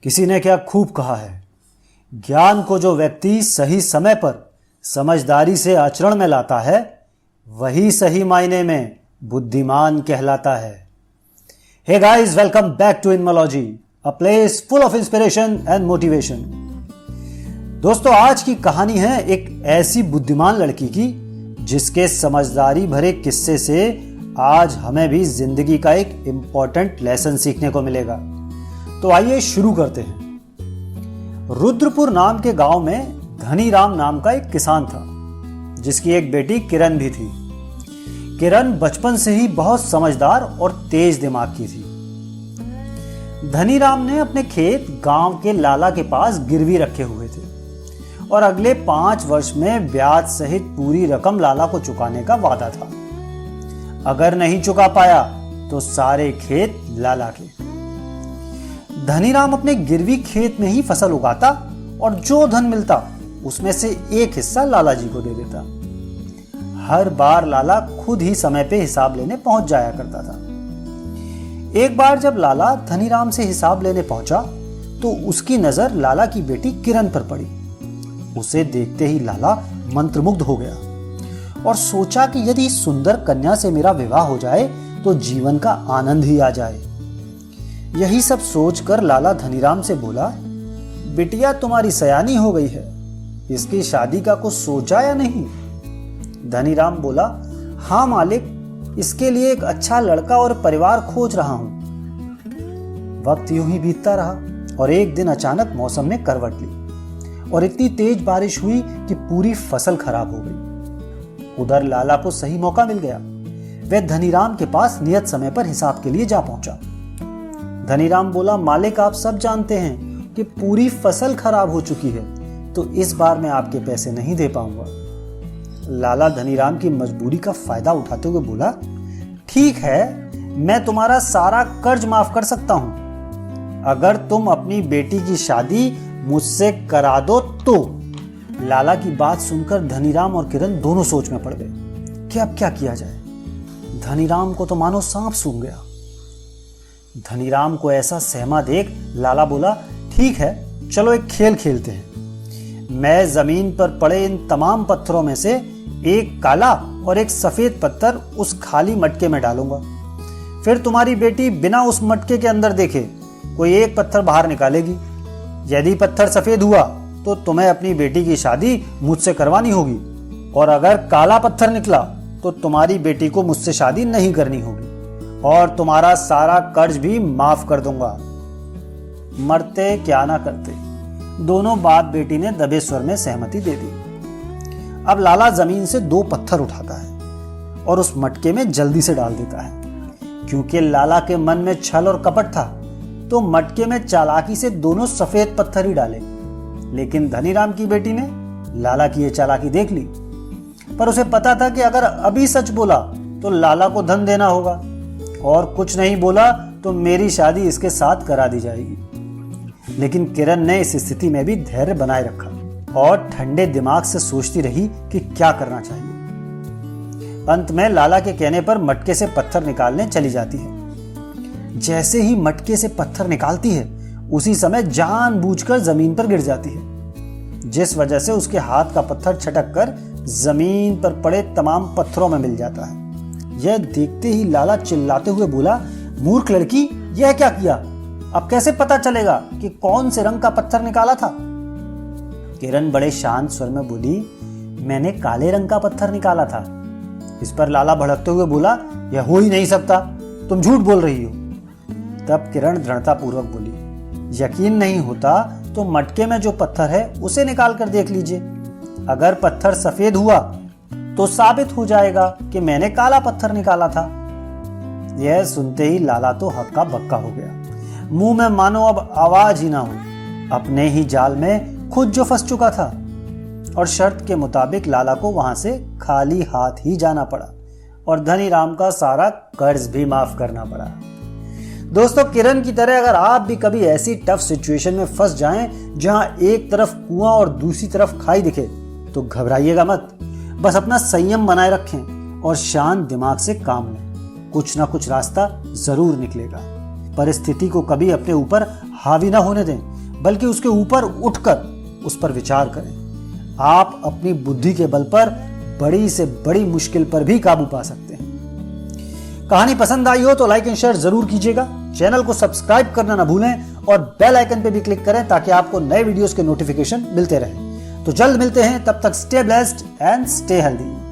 किसी ने क्या खूब कहा है, ज्ञान को जो व्यक्ति सही समय पर समझदारी से आचरण में लाता है वही सही मायने में बुद्धिमान कहलाता है। Hey guys, welcome back to इनमोलॉजी, a place full of inspiration and motivation. दोस्तों, आज की कहानी है एक ऐसी बुद्धिमान लड़की की जिसके समझदारी भरे किस्से से आज हमें भी जिंदगी का एक इंपॉर्टेंट लेसन सीखने को मिलेगा। तो आइए शुरू करते हैं। रुद्रपुर नाम के गांव में धनीराम नाम का एक किसान था जिसकी एक बेटी किरण भी थी। किरण बचपन से ही बहुत समझदार और तेज दिमाग की थी। धनीराम ने अपने खेत गांव के लाला के पास गिरवी रखे हुए थे और अगले 5 वर्ष में ब्याज सहित पूरी रकम लाला को चुकाने का वादा था। अगर नहीं चुका पाया तो सारे खेत लाला के। धनीराम अपने गिरवी खेत में ही फसल उगाता और जो धन मिलता उसमें से एक हिस्सा लाला जी को दे देता। हर बार लाला खुद ही समय पे हिसाब लेने पहुंच जाया करता था। एक बार जब लाला धनीराम से हिसाब लेने पहुंचा तो उसकी नजर लाला की बेटी किरण पर पड़ी। उसे देखते ही लाला मंत्रमुग्ध हो गया और सोचा कि यदि इस सुंदर कन्या से मेरा विवाह हो जाए तो जीवन का आनंद ही आ जाए। यही सब सोचकर लाला धनीराम से बोला, बिटिया तुम्हारी सयानी हो गई है, इसकी शादी का कुछ सोचा या नहीं? धनीराम बोला, हाँ मालिक, इसके लिए एक अच्छा लड़का और परिवार खोज रहा हूं। वक्त यूं ही बीतता रहा और एक दिन अचानक मौसम ने करवट ली और इतनी तेज बारिश हुई कि पूरी फसल खराब हो गई। उधर लाला को सही मौका मिल गया। वह धनीराम के पास नियत समय पर हिसाब के लिए जा पहुंचा। धनीराम बोला, मालिक, आप सब जानते हैं कि पूरी फसल खराब हो चुकी है, तो इस बार मैं आपके पैसे नहीं दे पाऊंगा। लाला धनीराम की मजबूरी का फायदा उठाते हुए बोला, ठीक है, मैं तुम्हारा सारा कर्ज माफ कर सकता हूं अगर तुम अपनी बेटी की शादी मुझसे करा दो तो। लाला की बात सुनकर धनीराम और किरण दोनों सोच में पड़ गए कि अब क्या किया जाए। धनीराम को तो मानो सांप सूंघ गया। धनीराम को ऐसा सहमा देख लाला बोला, ठीक है, चलो एक खेल खेलते हैं। मैं जमीन पर पड़े इन तमाम पत्थरों में से एक काला और एक सफेद पत्थर उस खाली मटके में डालूंगा। फिर तुम्हारी बेटी बिना उस मटके के अंदर देखे कोई एक पत्थर बाहर निकालेगी। यदि पत्थर सफेद हुआ तो तुम्हें अपनी बेटी की शादी मुझसे करवानी होगी, और अगर काला पत्थर निकला तो तुम्हारी बेटी को मुझसे शादी नहीं करनी होगी और तुम्हारा सारा कर्ज भी माफ कर दूंगा। मरते क्या ना करते, दोनों बाप बेटी ने दबे स्वर में सहमति दे दी। अब लाला जमीन से 2 पत्थर उठाता है और उस मटके में जल्दी से डाल देता है। क्योंकि लाला के मन में छल और कपट था तो मटके में चालाकी से दोनों सफेद पत्थर ही डाले। लेकिन धनीराम की बेटी ने लाला की ये चालाकी देख ली, पर उसे पता था कि अगर अभी सच बोला तो लाला को धन देना होगा और कुछ नहीं बोला तो मेरी शादी इसके साथ करा दी जाएगी। लेकिन किरण ने इस स्थिति में भी धैर्य बनाए रखा और ठंडे दिमाग से सोचती रही कि क्या करना चाहिए। अंत में लाला के कहने पर मटके से पत्थर निकालने चली जाती है। जैसे ही मटके से पत्थर निकालती है उसी समय जानबूझकर जमीन पर गिर जाती है, जिस वजह से उसके हाथ का पत्थर छटक कर जमीन पर पड़े तमाम पत्थरों में मिल जाता है। यह देखते ही लाला चिल्लाते हुए बोला, मूर्ख लड़की, यह क्या किया? अब कैसे पता चलेगा कि कौन से रंग का पत्थर निकाला था? किरण बड़े शांत स्वर में बोली, मैंने काले रंग का पत्थर निकाला था। इस पर लाला भड़कते हुए बोला, यह हो ही नहीं सकता, तुम झूठ बोल रही हो। तब किरण दृढ़तापूर्वक बोली, यकीन नहीं होता तो मटके में जो पत्थर है उसे निकाल कर देख लीजिए। अगर पत्थर सफेद हुआ तो साबित हो जाएगा कि मैंने काला पत्थर निकाला था। यह सुनते ही लाला तो हक्का बक्का हो गया। मुंह में मानो अब आवाज ही ना हो। अपने ही जाल में खुद जो फंस चुका था और शर्त के मुताबिक लाला को वहां से खाली हाथ ही जाना पड़ा और धनीराम का सारा कर्ज भी माफ करना पड़ा। दोस्तों, किरण की तरह अगर आप भी कभी ऐसी टफ सिचुएशन में फंस जाएं जहां एक तरफ कुआं और दूसरी तरफ खाई दिखे तो घबराइएगा मत। बस अपना संयम बनाए रखें और शांत दिमाग से काम लें। कुछ ना कुछ रास्ता जरूर निकलेगा। परिस्थिति को कभी अपने ऊपर हावी ना होने दें, बल्कि उसके ऊपर उठकर उस पर विचार करें। आप अपनी बुद्धि के बल पर बड़ी से बड़ी मुश्किल पर भी काबू पा सकते हैं। कहानी पसंद आई हो तो लाइक एंड शेयर जरूर कीजिएगा। चैनल को सब्सक्राइब करना ना भूलें और बेल आइकन पे भी क्लिक करें ताकि आपको नए वीडियोस के नोटिफिकेशन मिलते रहें। तो जल्द मिलते हैं, तब तक stay blessed and stay healthy.